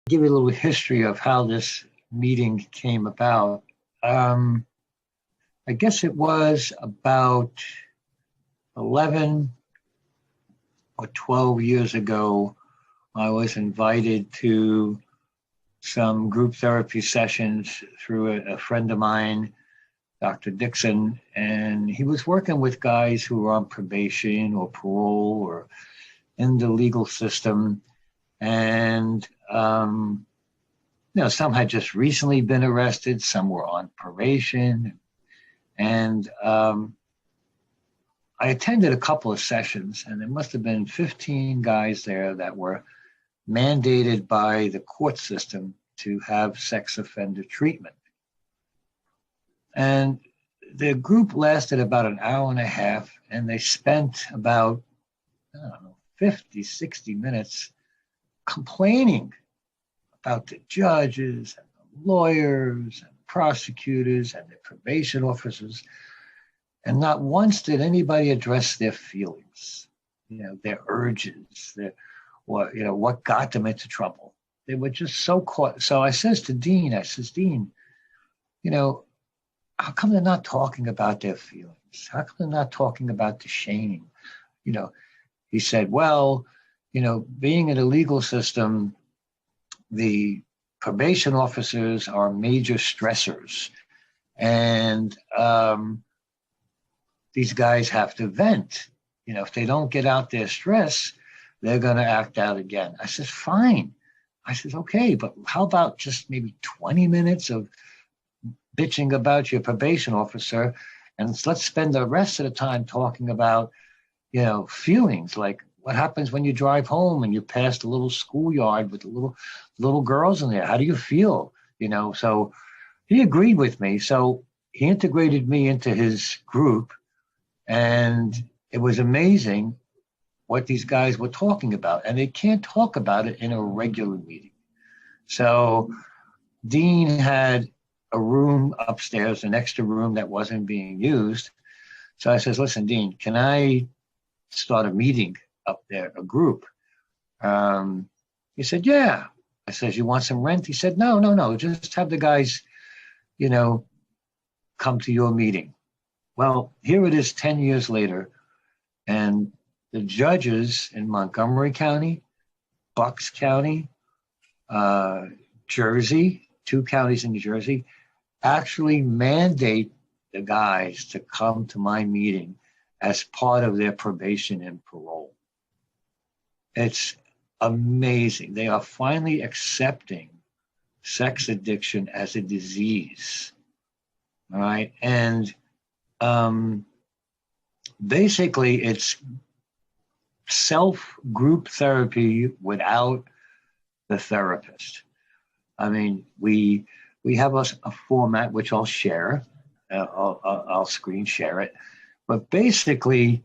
Give you a little history of how this meeting came about. I guess it was about 11 or 12 years ago. I was invited to some group therapy sessions through a friend of mine, Dr. Dixon, and he was working with guys who were on probation or parole or in the legal system. And, some had just recently been arrested, some were on probation. And I attended a couple of sessions, and there must have been 15 guys there that were mandated by the court system to have sex offender treatment. And the group lasted about an hour and a half, and they spent about, 50, 60 minutes complaining about the judges and the lawyers and prosecutors and the probation officers. And not once did anybody address their feelings, their urges, what got them into trouble. They were just so caught. So I says to Dean, Dean, how come they're not talking about their feelings? How come they're not talking about the shame? He said, well, being in a legal system, the probation officers are major stressors. And these guys have to vent. If they don't get out their stress, they're going to act out again. I said, fine. I said, okay, but how about just maybe 20 minutes of bitching about your probation officer, and let's spend the rest of the time talking about, feelings, like what happens when you drive home and you pass the little schoolyard with the little girls in there. How do you feel? So he agreed with me. So he integrated me into his group, and it was amazing what these guys were talking about, and they can't talk about it in a regular meeting. So Dean had a room upstairs, an extra room that wasn't being used. So I says, listen, Dean, can I start a meeting up there, a group? He said, yeah. I says, you want some rent? He said, no, just have the guys, come to your meeting. Well, here it is 10 years later, and the judges in Montgomery County, Bucks County, Jersey, 2 counties in New Jersey, actually mandate the guys to come to my meeting as part of their probation and parole. It's amazing. They are finally accepting sex addiction as a disease. All right. And basically, it's self-group therapy without the therapist. I mean, we have a format which I'll share. I'll screen share it. But basically,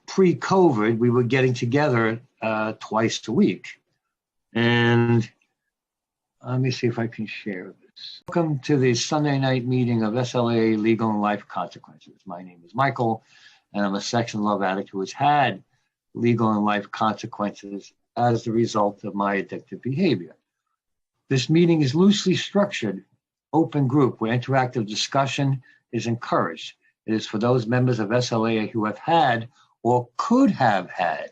pre-COVID, we were getting together twice a week. And let me see if I can share this. Welcome to the Sunday night meeting of S.L.A.A. Legal and Life Consequences. My name is Michael, and I'm a sex and love addict who has had legal and life consequences as the result of my addictive behavior. This meeting is loosely structured, open group where interactive discussion is encouraged. It is for those members of S.L.A.A. who have had or could have had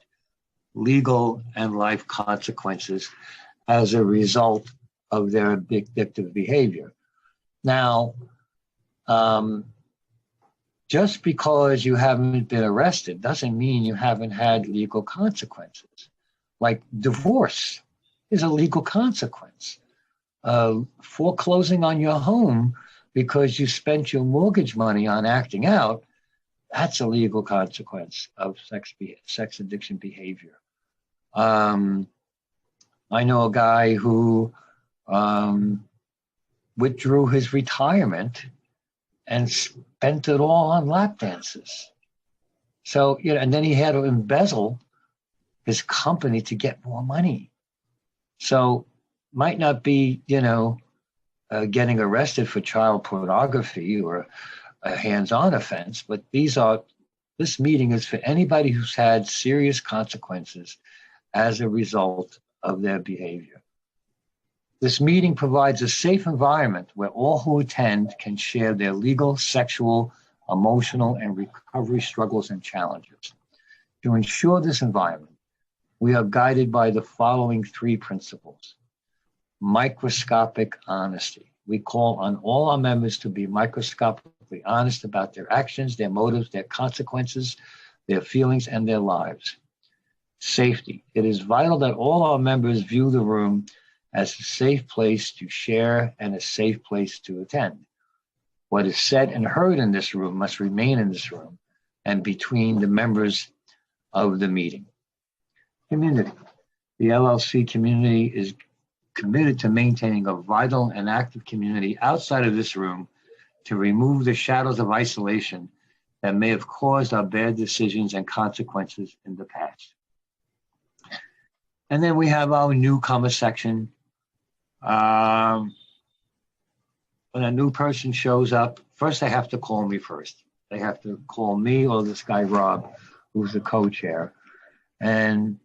legal and life consequences as a result of their addictive behavior. Now, just because you haven't been arrested doesn't mean you haven't had legal consequences. Like divorce is a legal consequence. Foreclosing on your home because you spent your mortgage money on acting out, that's a legal consequence of sex addiction behavior. I know a guy who withdrew his retirement and spent it all on lap dances. So, and then he had to embezzle his company to get more money. So might not be, getting arrested for child pornography or a hands-on offense, but this meeting is for anybody who's had serious consequences as a result of their behavior. This meeting provides a safe environment where all who attend can share their legal, sexual, emotional, and recovery struggles and challenges. To ensure this environment, we are guided by the following three principles. Microscopic honesty. We call on all our members to be microscopically honest about their actions, their motives, their consequences, their feelings, and their lives. Safety. It is vital that all our members view the room as a safe place to share and a safe place to attend. What is said and heard in this room must remain in this room and between the members of the meeting. Community. The LLC community is committed to maintaining a vital and active community outside of this room to remove the shadows of isolation that may have caused our bad decisions and consequences in the past. And then we have our newcomer section. When a new person shows up, first they have to call me first. They have to call me or this guy, Rob, who's the co-chair. And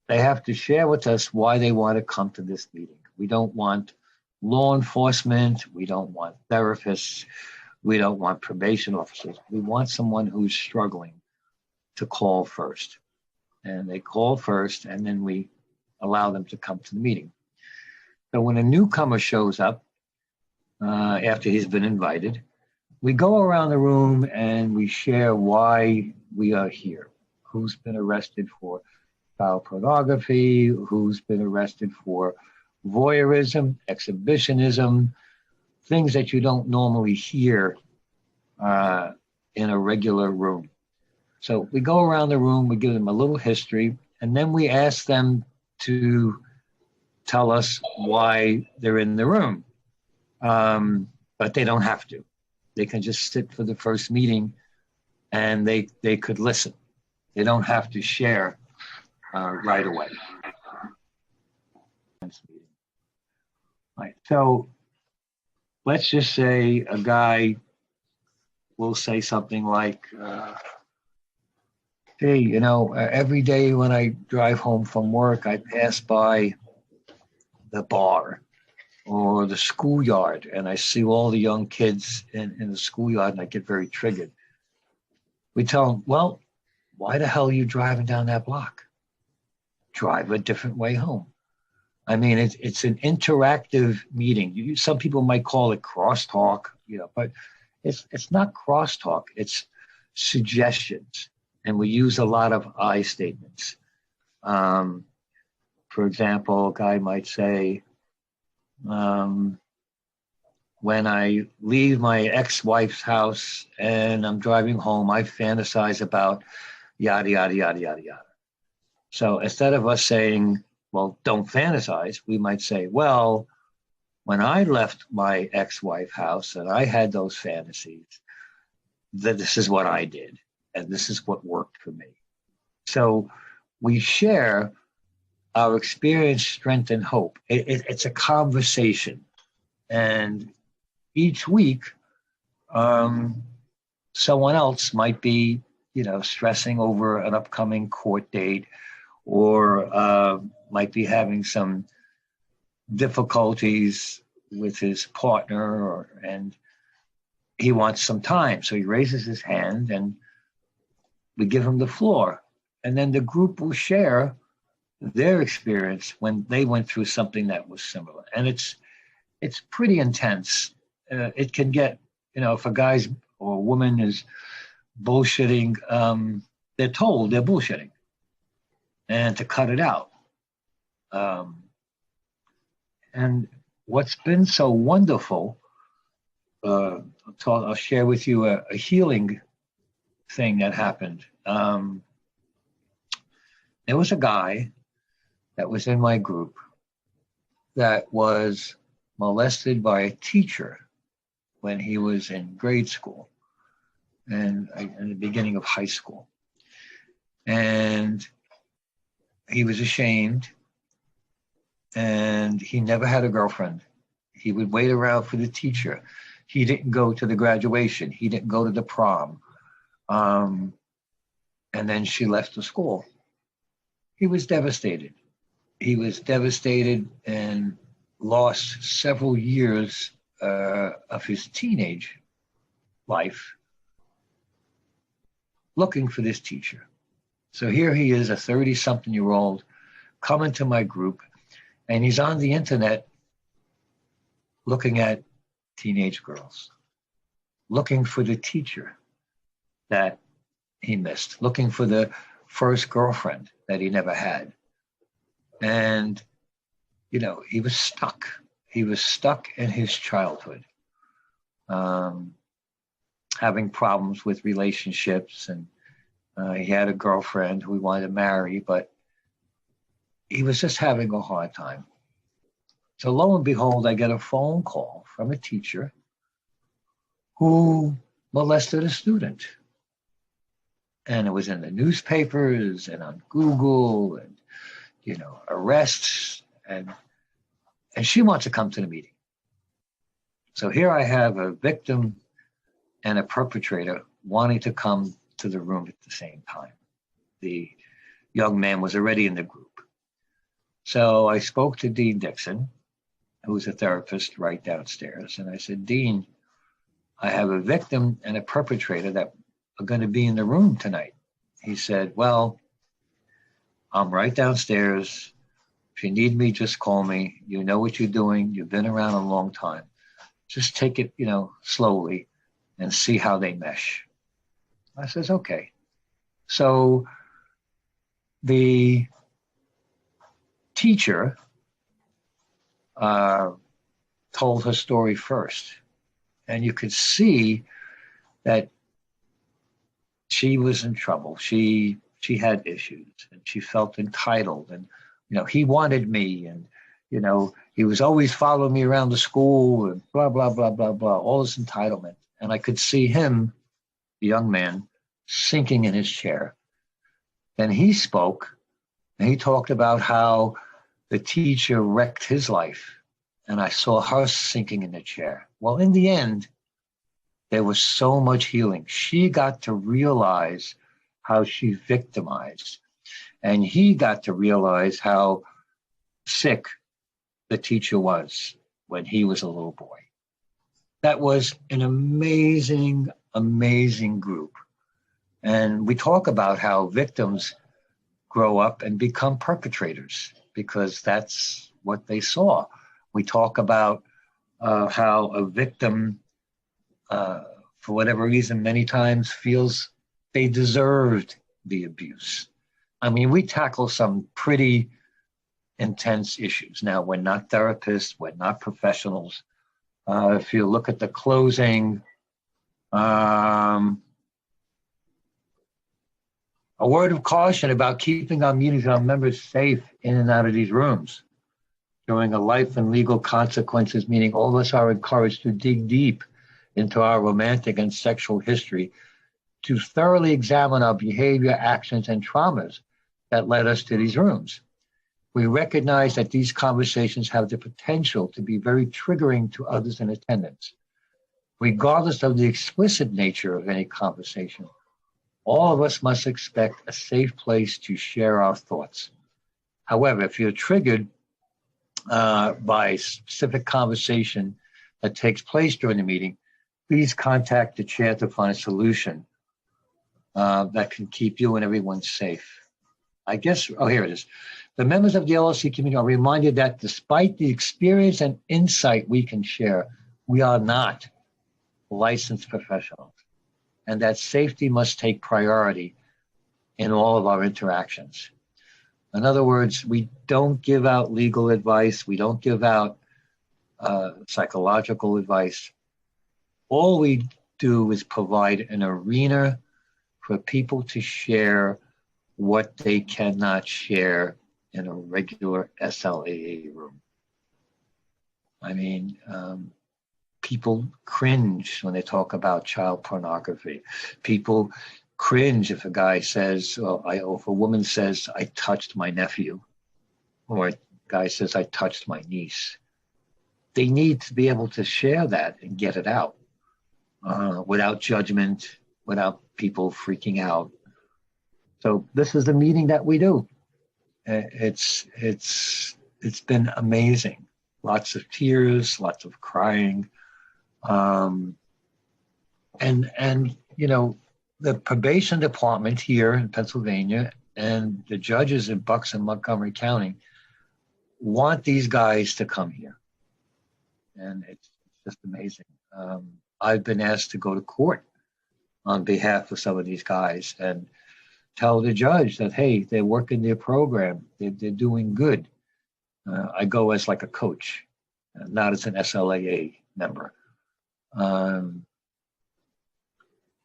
they have to share with us why they want to come to this meeting. We don't want law enforcement. We don't want therapists. We don't want probation officers. We want someone who's struggling to call first. And they call first, and then we allow them to come to the meeting. So when a newcomer shows up, after he's been invited, we go around the room and we share why we are here. Who's been arrested for child pornography, who's been arrested for voyeurism, exhibitionism, things that you don't normally hear in a regular room. So we go around the room, we give them a little history, and then we ask them to tell us why they're in the room. But they don't have to. They can just sit for the first meeting and they could listen. They don't have to share right away. Right. So let's just say a guy will say something like, hey, you know, every day when I drive home from work, I pass by the bar or the schoolyard and I see all the young kids in the schoolyard and I get very triggered. We tell them, well, why the hell are you driving down that block? Drive a different way home. I mean, it's an interactive meeting. Some people might call it crosstalk, you know, but it's not crosstalk. It's suggestions, and we use a lot of I statements. For example, a guy might say, when I leave my ex-wife's house and I'm driving home, I fantasize about yada, yada, yada, yada, yada. So instead of us saying, well, don't fantasize, we might say, well, when I left my ex-wife's house and I had those fantasies, that this is what I did, and this is what worked for me. So we share our experience, strength, and hope. It's a conversation. And each week, someone else might be, you know, stressing over an upcoming court date, or might be having some difficulties with his partner, and he wants some time. So he raises his hand and we give him the floor. And then the group will share their experience when they went through something that was similar. And it's pretty intense. It can get, you know, if a guy's or a woman is bullshitting, they're told they're bullshitting and to cut it out. And what's been so wonderful, I'll share with you a healing thing that happened. There was a guy that was in my group that was molested by a teacher when he was in grade school and in the beginning of high school. And he was ashamed, and he never had a girlfriend. He would wait around for the teacher. He didn't go to the graduation. He didn't go to the prom. And then she left the school. He was devastated. He was devastated and lost several years of his teenage life looking for this teacher. So here he is, a 30-something-year-old, coming to my group, and he's on the internet looking at teenage girls, looking for the teacher that he missed, looking for the first girlfriend that he never had. And, you know, he was stuck. He was stuck in his childhood, having problems with relationships. And he had a girlfriend who he wanted to marry, but he was just having a hard time. So lo and behold, I get a phone call from a teacher who molested a student. And it was in the newspapers and on Google and, you know, arrests. And she wants to come to the meeting. So here I have a victim and a perpetrator wanting to come to the room at the same time. The young man was already in the group. So I spoke to Dean Dixon, who's a therapist right downstairs. And I said, Dean, I have a victim and a perpetrator that are going to be in the room tonight. He said, well, I'm right downstairs. If you need me, just call me. You know what you're doing. You've been around a long time. Just take it, you know, slowly and see how they mesh. I says, okay. So the teacher told her story first. And you could see that she was in trouble. She had issues and she felt entitled. And, you know, he wanted me and, you know, he was always following me around the school and blah, blah, blah, blah, blah, all this entitlement. And I could see him, the young man, sinking in his chair. Then he spoke and he talked about how the teacher wrecked his life. And I saw her sinking in the chair. Well, in the end, there was so much healing. She got to realize how she victimized. And he got to realize how sick the teacher was when he was a little boy. That was an amazing, amazing group. And we talk about how victims grow up and become perpetrators because that's what they saw. We talk about how a victim, for whatever reason, many times feels they deserved the abuse. I mean, we tackle some pretty intense issues. Now, we're not therapists, we're not professionals. If you look at the closing, a word of caution about keeping our meetings and our members safe in and out of these rooms. During a life and legal consequences, meaning all of us are encouraged to dig deep into our romantic and sexual history to thoroughly examine our behavior, actions, and traumas that led us to these rooms. We recognize that these conversations have the potential to be very triggering to others in attendance. Regardless of the explicit nature of any conversation, all of us must expect a safe place to share our thoughts. However, if you're triggered by specific conversation that takes place during the meeting, please contact the chair to find a solution that can keep you and everyone safe. I guess, oh, here it is. The members of the LLC community are reminded that despite the experience and insight we can share, we are not licensed professionals, and that safety must take priority in all of our interactions. In other words, we don't give out legal advice. We don't give out psychological advice. All we do is provide an arena for people to share what they cannot share in a regular S.L.A.A. room. I mean, people cringe when they talk about child pornography. People cringe if a guy says, or if a woman says, I touched my nephew, or a guy says, I touched my niece. They need to be able to share that and get it out without judgment, without people freaking out. So this is the meeting that we do. It's been amazing. Lots of tears, lots of crying, and you know, the probation department here in Pennsylvania and the judges in Bucks and Montgomery County want these guys to come here, and it's just amazing. I've been asked to go to court on behalf of some of these guys and tell the judge that, hey, they're working their program, they're doing good. I go as like a coach, not as an S.L.A.A. member. And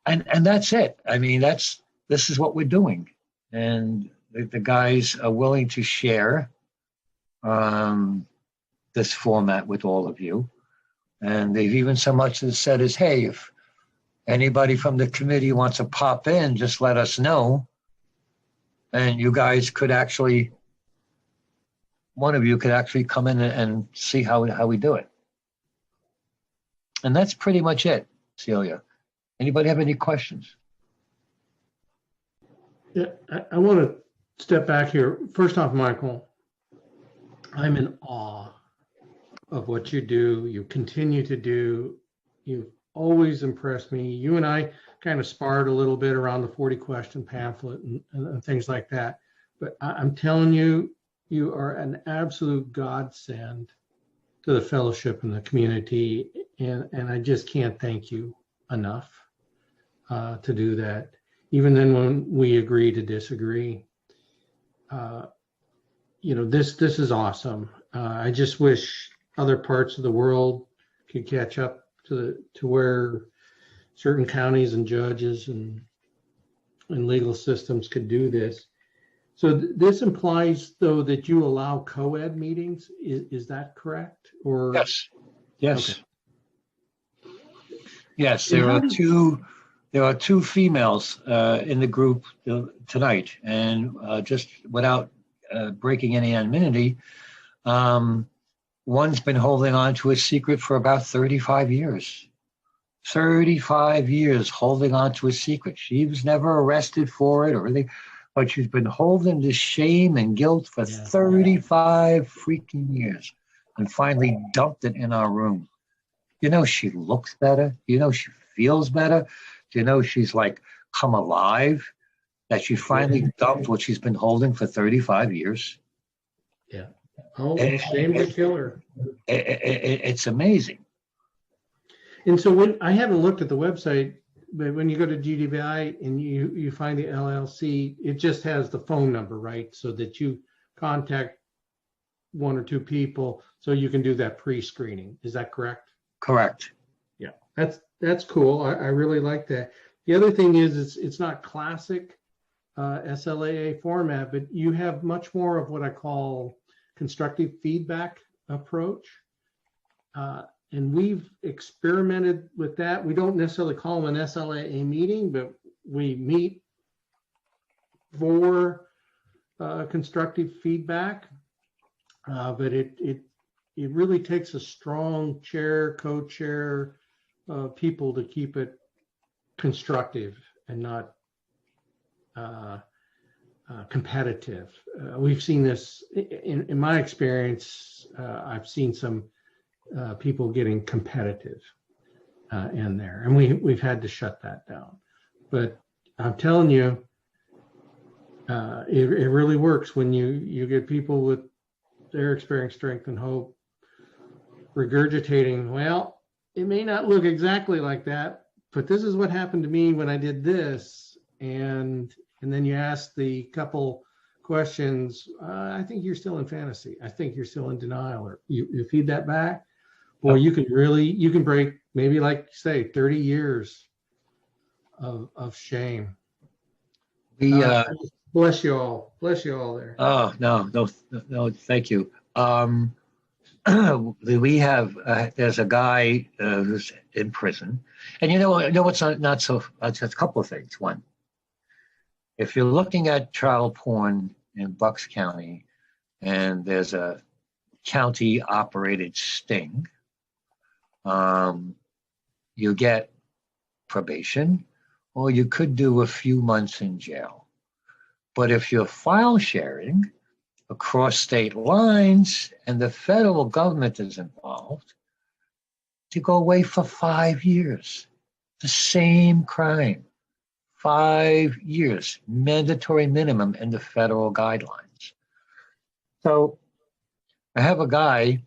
that's it. I mean, this is what we're doing. And the guys are willing to share this format with all of you. And they've even so much as said is, hey, if anybody from the committee wants to pop in, just let us know. And you guys could actually, one of you could actually come in and see how we do it. And that's pretty much it, Celia. Anybody have any questions? Yeah, I want to step back here. First off, Michael, I'm in awe of what you do. You continue to do. You've always impressed me. You and I kind of sparred a little bit around the 40-question pamphlet and things like that. But I'm telling you, you are an absolute godsend to the fellowship and the community. And I just can't thank you enough to do that. Even then when we agree to disagree, you know, this is awesome. I just wish other parts of the world could catch up to where certain counties and judges and legal systems could do this. So this implies, though, that you allow co-ed meetings. Is that correct? Or Yes. Okay. Yes, there are two females in the group tonight, and just without breaking any anonymity, one's been holding on to a secret for about 35 years. 35 years holding on to a secret. She was never arrested for it or anything, but she's been holding this shame and guilt for 35 freaking years, and finally dumped it in our room. You know, she looks better. You know, she feels better. You know, she's like come alive, that she finally dumped what she's been holding for 35 years. Yeah. Oh, shame to kill her. It's amazing. And so when I haven't looked at the website, but when you go to GDBI and you find the LLC, it just has the phone number, right? So that you contact one or two people so you can do that pre-screening. Is that correct? Correct. Yeah, that's cool. I really like that. The other thing is it's not classic SLAA format, but you have much more of what I call constructive feedback approach. And we've experimented with that. We don't necessarily call them an SLAA meeting, but we meet for constructive feedback. But it really takes a strong chair, co-chair people to keep it constructive and not competitive. We've seen this in my experience. I've seen some people getting competitive in there, and we've had to shut that down. But I'm telling you, it really works when you get people with their experience, strength, and hope regurgitating. Well, it may not look exactly like that, but this is what happened to me when I did this, and then you ask the couple questions. I think you're still in fantasy. I think you're still in denial, or you feed that back. Boy, you can break maybe, like you say, 30 years of shame. Bless you all there. Oh, no, thank you. We have, there's a guy who's in prison, and you know what's not so, just a couple of things. One, if you're looking at child porn in Bucks County and there's a county operated sting, you get probation, or you could do a few months in jail. But if you're file sharing, across state lines and the federal government is involved, to go away for 5 years. The same crime. 5 years, mandatory minimum in the federal guidelines. So I have a guy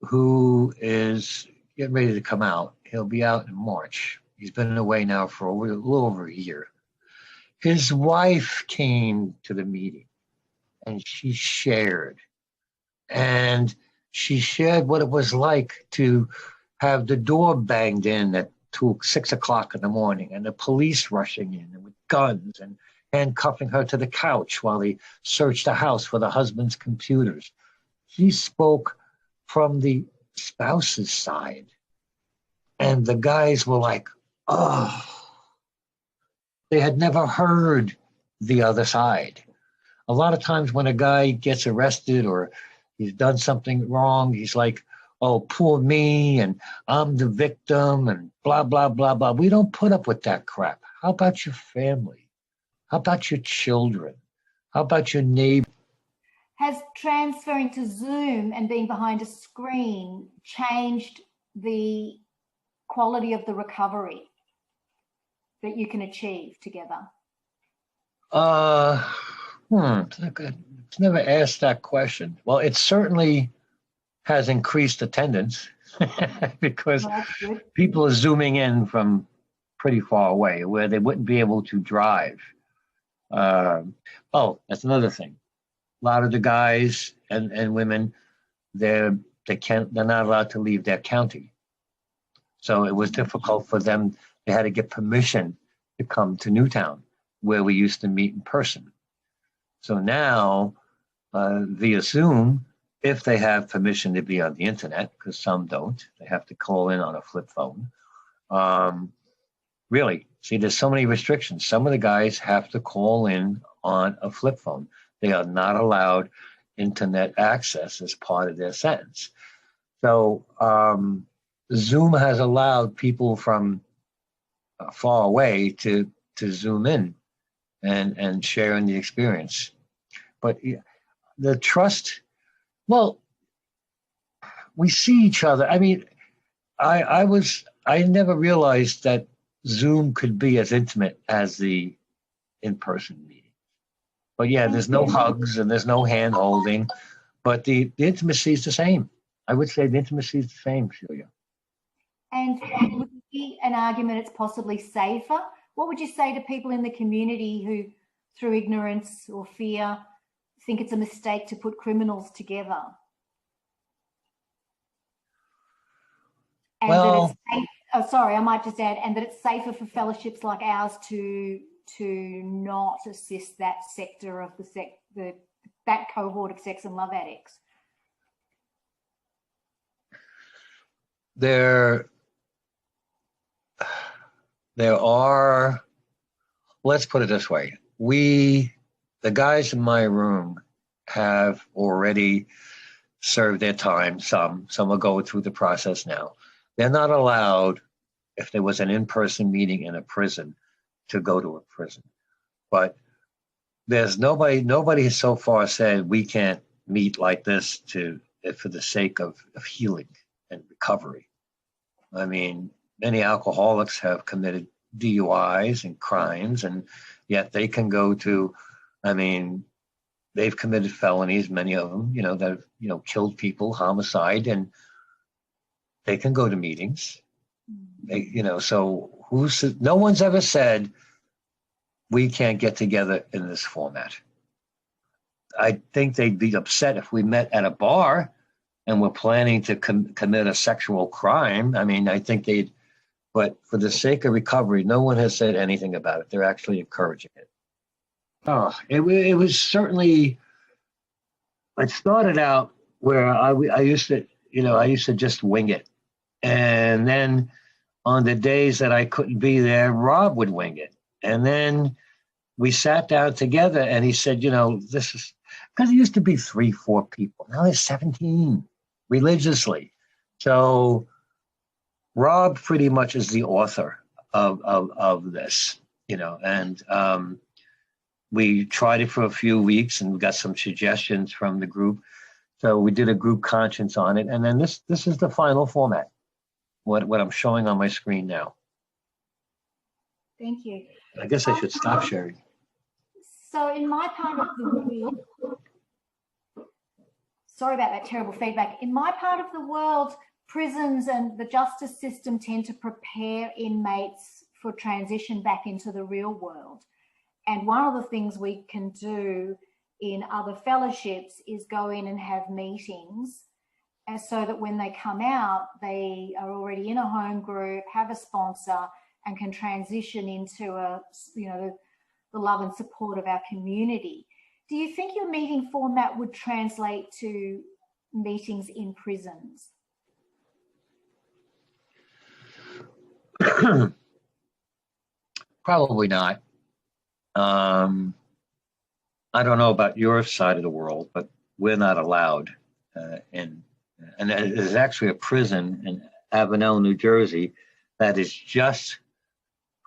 who is getting ready to come out. He'll be out in March. He's been away now for a little over a year. His wife came to the meeting and she shared. And she shared what it was like to have the door banged in at 6 o'clock in the morning and the police rushing in with guns and handcuffing her to the couch while they searched the house for the husband's computers. She spoke from the spouse's side. And the guys were like, oh, they had never heard the other side. A lot of times when a guy gets arrested or he's done something wrong, he's like, oh, poor me, and I'm the victim, and blah, blah, blah, blah. We don't put up with that crap. How about your family? How about your children? How about your neighbor? Has transferring to Zoom and being behind a screen changed the quality of the recovery that you can achieve together? It's never asked that question. Well, it certainly has increased attendance because people are zooming in from pretty far away where they wouldn't be able to drive. That's another thing. A lot of the guys and women, they're not allowed to leave their county. So it was difficult for them. They had to get permission to come to Newtown, where we used to meet in person. So now, via Zoom, if they have permission to be on the internet, because some don't, they have to call in on a flip phone. Really, see, there's so many restrictions. Some of the guys have to call in on a flip phone. They are not allowed internet access as part of their sentence. So Zoom has allowed people from far away to Zoom in and share in the experience. But the trust, well, we see each other. I mean, I never realized that Zoom could be as intimate as the in-person meeting. But yeah, there's no hugs and there's no hand holding, but the intimacy is the same. I would say the intimacy is the same, Celia. And would it be an argument it's possibly safer? What would you say to people in the community who, through ignorance or fear, think it's a mistake to put criminals together? And that it's safe, I might just add, and that it's safer for fellowships like ours to not assist that sector of that cohort of sex and love addicts. There are, let's put it this way. The guys in my room have already served their time. Some are going through the process now. They're not allowed, if there was an in-person meeting in a prison, to go to a prison. But there's nobody has so far said we can't meet like this for the sake of healing and recovery. I mean, many alcoholics have committed DUIs and crimes, and yet they can go to, I mean, they've committed felonies, many of them, that have, killed people, homicide, and they can go to meetings. So no one's ever said we can't get together in this format. I think they'd be upset if we met at a bar and we're planning to commit a sexual crime. I mean, I think but for the sake of recovery, no one has said anything about it. They're actually encouraging it. It was certainly, it started out where I used to just wing it. And then on the days that I couldn't be there, Rob would wing it. And then we sat down together and he said, this is, because it used to be 3-4 people. Now there's 17 religiously. So Rob pretty much is the author of this, and we tried it for a few weeks and we got some suggestions from the group. So we did a group conscience on it. And then this is the final format, what I'm showing on my screen now. Thank you. I guess I should stop sharing. So in my part of the world, sorry about that terrible feedback. In my part of the world, prisons and the justice system tend to prepare inmates for transition back into the real world. And one of the things we can do in other fellowships is go in and have meetings, and so that when they come out, they are already in a home group, have a sponsor, and can transition into the love and support of our community. Do you think your meeting format would translate to meetings in prisons? Probably not. I don't know about your side of the world, but we're not allowed. And there's actually a prison in Avenel, New Jersey, that is just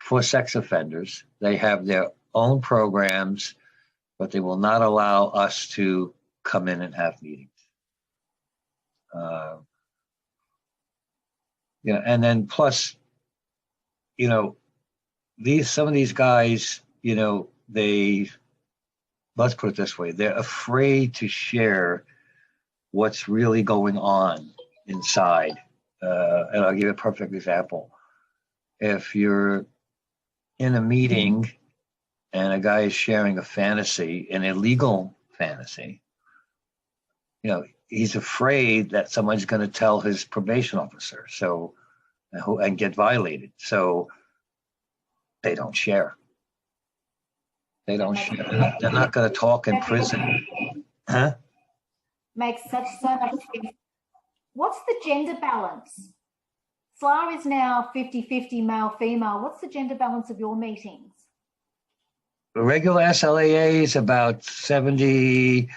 for sex offenders. They have their own programs, but they will not allow us to come in and have meetings. And then plus, some of these guys, let's put it this way, they're afraid to share what's really going on inside. And I'll give you a perfect example. If you're in a meeting and a guy is sharing a fantasy, an illegal fantasy, he's afraid that someone's going to tell his probation officer and get violated. So they don't share. They don't share. They're not going to talk in prison. Huh? Makes so much sense. What's the gender balance? SLAA is now 50-50 male-female. What's the gender balance of your meetings? The regular S.L.A.A. is about 60%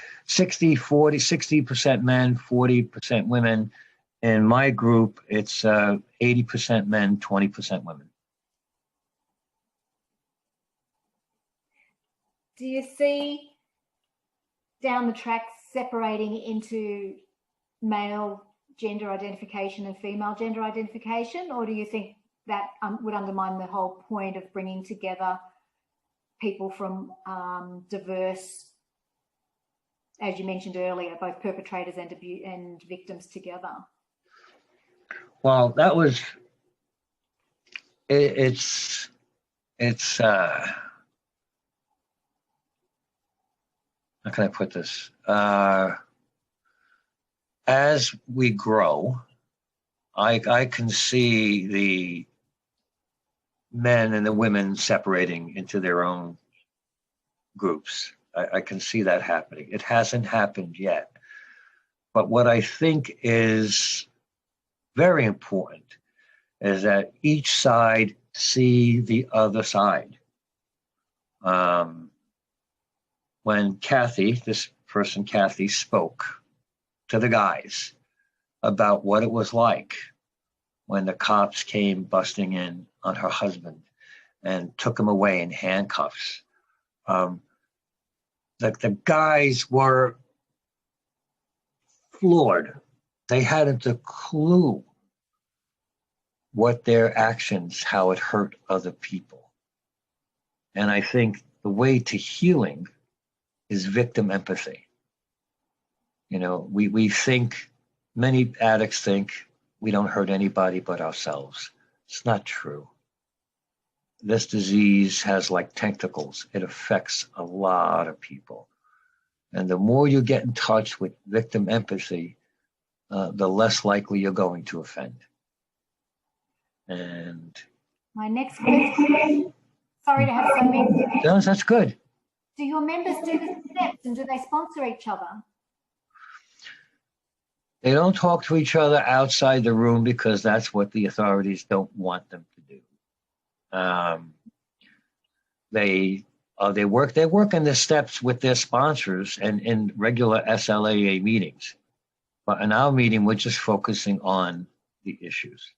men, 40% women. In my group, it's 80% men, 20% women. Do you see down the track separating into male gender identification and female gender identification, or do you think that would undermine the whole point of bringing together people from diverse, as you mentioned earlier, both perpetrators and victims together? Well, that was, it's how can I put this? As we grow, I can see the men and the women separating into their own groups. I can see that happening. It hasn't happened yet. But what I think is very important is that each side see the other side. When Kathy spoke to the guys about what it was like when the cops came busting in on her husband and took him away in handcuffs. The guys were floored. They hadn't a clue what their actions, how it hurt other people. And I think the way to healing is victim empathy. We think, many addicts think we don't hurt anybody but ourselves. It's not true. This disease has like tentacles. It affects a lot of people. And the more you get in touch with victim empathy, the less likely you're going to offend. And my next question, sorry to have so many. No, that's good. Do your members do the steps and do they sponsor each other? They don't talk to each other outside the room because that's what the authorities don't want them to do. They work in the steps with their sponsors and in regular SLAA meetings. But in our meeting, we're just focusing on the issues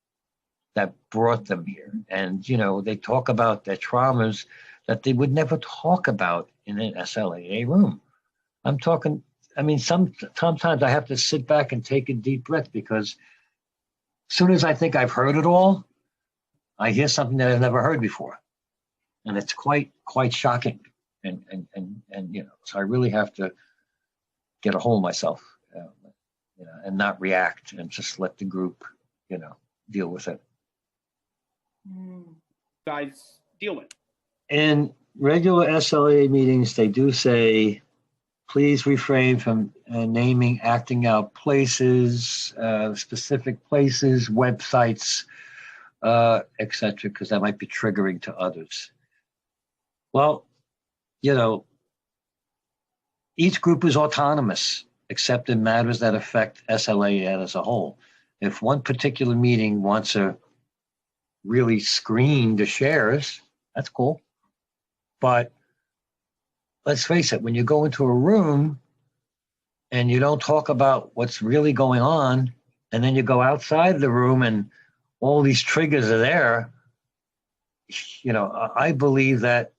that brought them here. And, they talk about their traumas that they would never talk about in an SLAA room. I'm talking, I mean, sometimes I have to sit back and take a deep breath, because as soon as I think I've heard it all, I hear something that I've never heard before. And it's quite shocking. And so I really have to get a hold of myself, and not react, and just let the group, deal with it. Guys deal with. In regular SLA meetings, they do say, please refrain from naming, acting out places, specific places, websites, etc., because that might be triggering to others. Well, each group is autonomous, except in matters that affect SLAA as a whole. If one particular meeting wants to really screen the shares, that's cool. But let's face it, when you go into a room and you don't talk about what's really going on, and then you go outside the room and all these triggers are there, I believe that,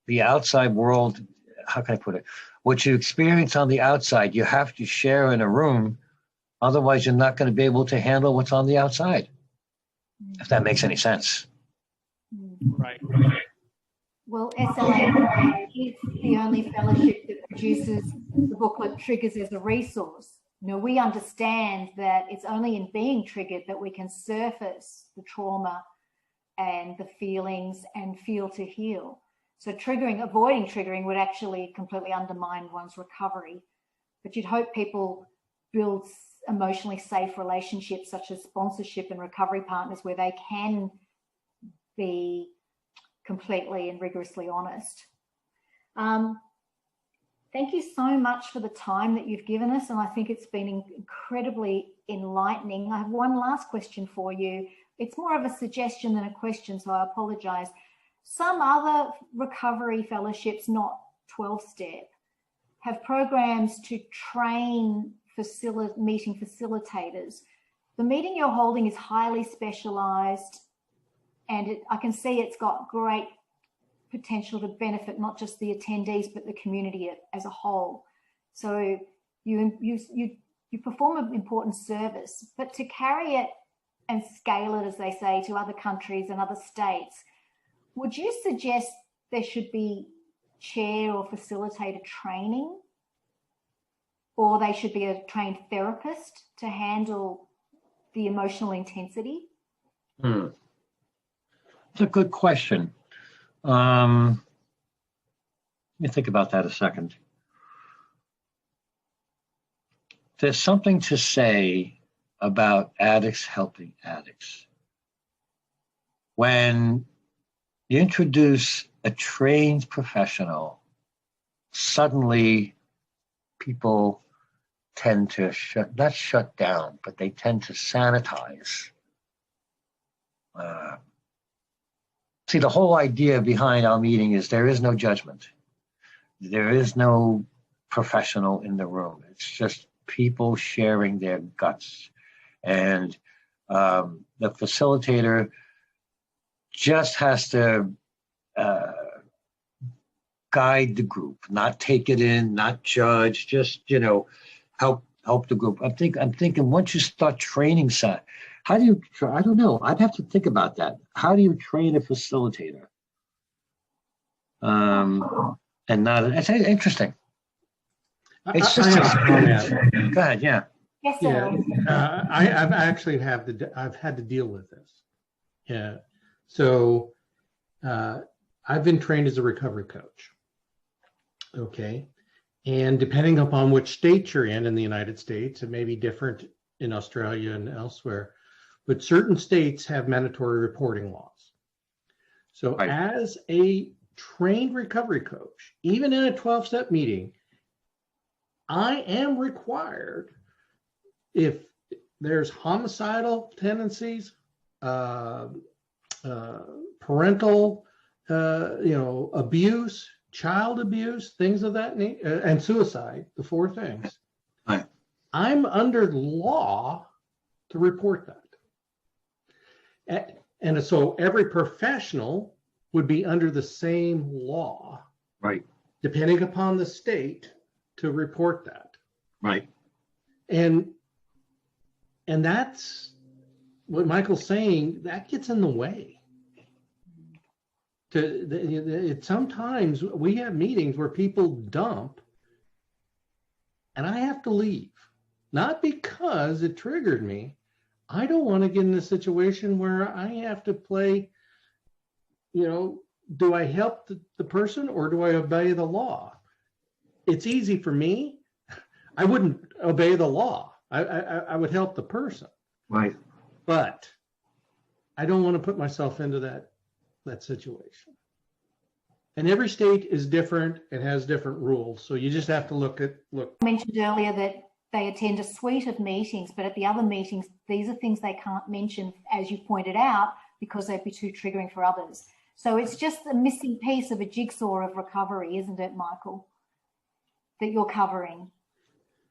the outside world, how can I put it? What you experience on the outside, you have to share in a room. Otherwise, you're not going to be able to handle what's on the outside, if that makes any sense. Right. Well, S.L.A.A. is the only fellowship that produces the booklet Triggers as a resource. We understand that it's only in being triggered that we can surface the trauma and the feelings and feel to heal. So avoiding triggering would actually completely undermine one's recovery. But you'd hope people build emotionally safe relationships, such as sponsorship and recovery partners, where they can be completely and rigorously honest. Thank you so much for the time that you've given us, and I think it's been incredibly enlightening. I have one last question for you. It's more of a suggestion than a question, so I apologise. Some other recovery fellowships, not 12-step, have programs to train meeting facilitators. The meeting you're holding is highly specialised, and I can see it's got great potential to benefit not just the attendees but the community as a whole. So you perform an important service, but to carry it and scale it, as they say, to other countries and other states, would you suggest there should be chair or facilitator training, or they should be a trained therapist to handle the emotional intensity? It's a good question. Let me think about that a second. There's something to say about addicts helping addicts. When you introduce a trained professional, suddenly people tend to not shut down, but they tend to sanitize. See, the whole idea behind our meeting is there is no judgment. There is no professional in the room. It's just people sharing their guts. And the facilitator just has to guide the group, not take it in, not judge, just, help the group. I'm thinking once you start training, how do you, I don't know, I'd have to think about that. How do you train a facilitator? And not, it's interesting. It's just, go ahead, yeah. Yes, sir. Yeah, I've actually I've had to deal with this. Yeah, so I've been trained as a recovery coach. Okay, and depending upon which state you're in the United States, it may be different in Australia and elsewhere, but certain states have mandatory reporting laws. So right. As a trained recovery coach, even in a 12-step meeting, I am required, if there's homicidal tendencies, parental, abuse, child abuse, things of that nature, and suicide, the four things, right. I'm under law to report that. And so every professional would be under the same law Right. depending upon the state, to report that. Right. And that's what Michael's saying, that gets in the way. Sometimes we have meetings where people dump and I have to leave, not because it triggered me. I don't want to get in a situation where I have to play, do I help the person or do I obey the law? It's easy for me. I wouldn't obey the law. I would help the person. Right. But I don't want to put myself into that situation. And every state is different and has different rules. So you just have to look. I mentioned earlier that they attend a suite of meetings, but at the other meetings, these are things they can't mention, as you pointed out, because they'd be too triggering for others. So it's just a missing piece of a jigsaw of recovery, isn't it, Michael, that you're covering?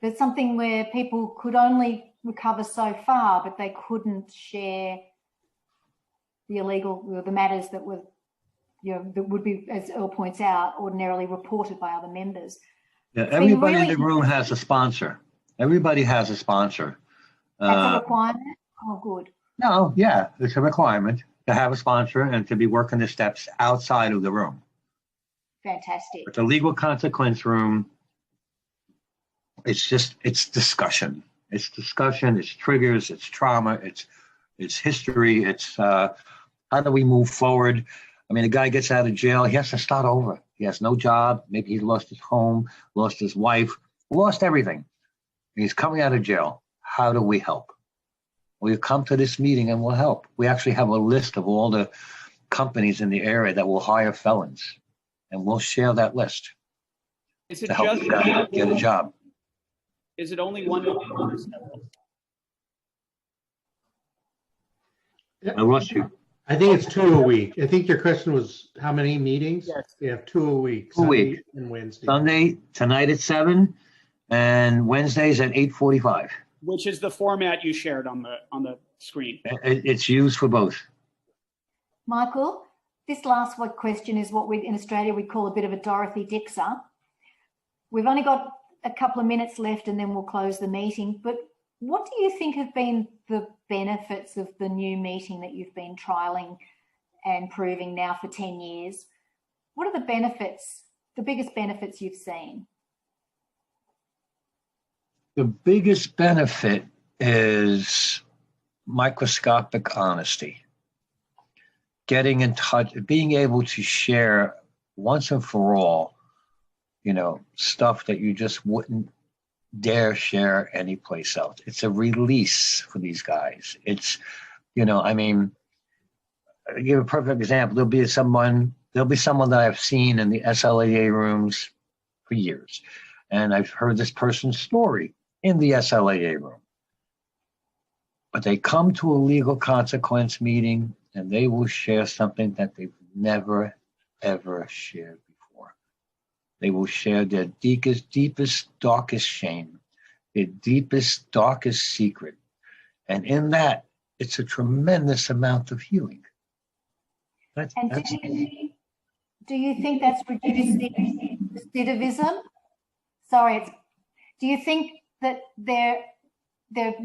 There's something where people could only recover so far, but they couldn't share the matters that were, that would be, as Earl points out, ordinarily reported by other members. Yeah, everybody in the room has a sponsor. Everybody has a sponsor. That's a requirement? Oh, good. No, yeah, it's a requirement to have a sponsor and to be working the steps outside of the room. Fantastic. But the legal consequence room, it's discussion. It's discussion, it's triggers, it's trauma, it's history, it's how do we move forward? I mean, a guy gets out of jail, he has to start over. He has no job, maybe he lost his home, lost his wife, lost everything. He's coming out of jail. How do we help? Well, you come to this meeting and we'll help. We actually have a list of all the companies in the area that will hire felons, and we'll share that list to help you get a job. Is it only one meeting or several? I lost you. think it's 2 a week. I think your question was how many meetings? Yes. We have 2 a week. 2 a week. Sunday and Wednesday. Sunday, tonight at 7, and Wednesdays at 8:45. Which is the format you shared on the screen. It's used for both. Michael, this last one question is what in Australia we call a bit of a Dorothy Dixer. We've only got a couple of minutes left and then we'll close the meeting. But what do you think have been the benefits of the new meeting that you've been trialling and proving now for 10 years? What are the benefits, the biggest benefits you've seen? The biggest benefit is microscopic honesty. Getting in touch, being able to share once and for all, stuff that you just wouldn't dare share anyplace else. It's a release for these guys. It's, I'll give a perfect example. There'll be someone that I've seen in the S.L.A.A. rooms for years. And I've heard this person's story in the S.L.A.A. room. But they come to a legal consequence meeting and they will share something that they've never, ever shared before. They will share their deepest, darkest shame, their deepest, darkest secret. And in that, it's a tremendous amount of healing. Do you think that's reducing recidivism? Do you think that their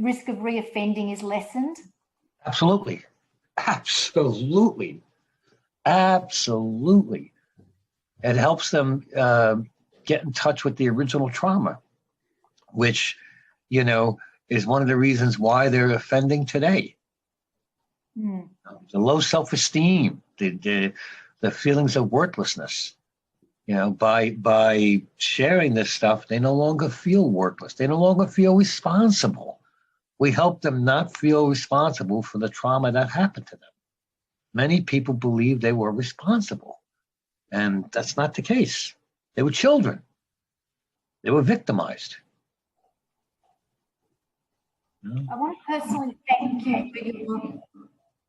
risk of reoffending is lessened? Absolutely. Absolutely. Absolutely. It helps them get in touch with the original trauma, which, is one of the reasons why they're offending today. The low self-esteem, the feelings of worthlessness. By sharing this stuff, they no longer feel worthless. They no longer feel responsible. We help them not feel responsible for the trauma that happened to them. Many people believe they were responsible, and that's not the case. They were children. They were victimized. I want to personally thank you for your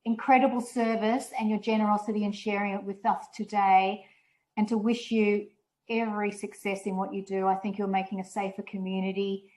incredible service and your generosity in sharing it with us today, and to wish you every success in what you do. I think you're making a safer community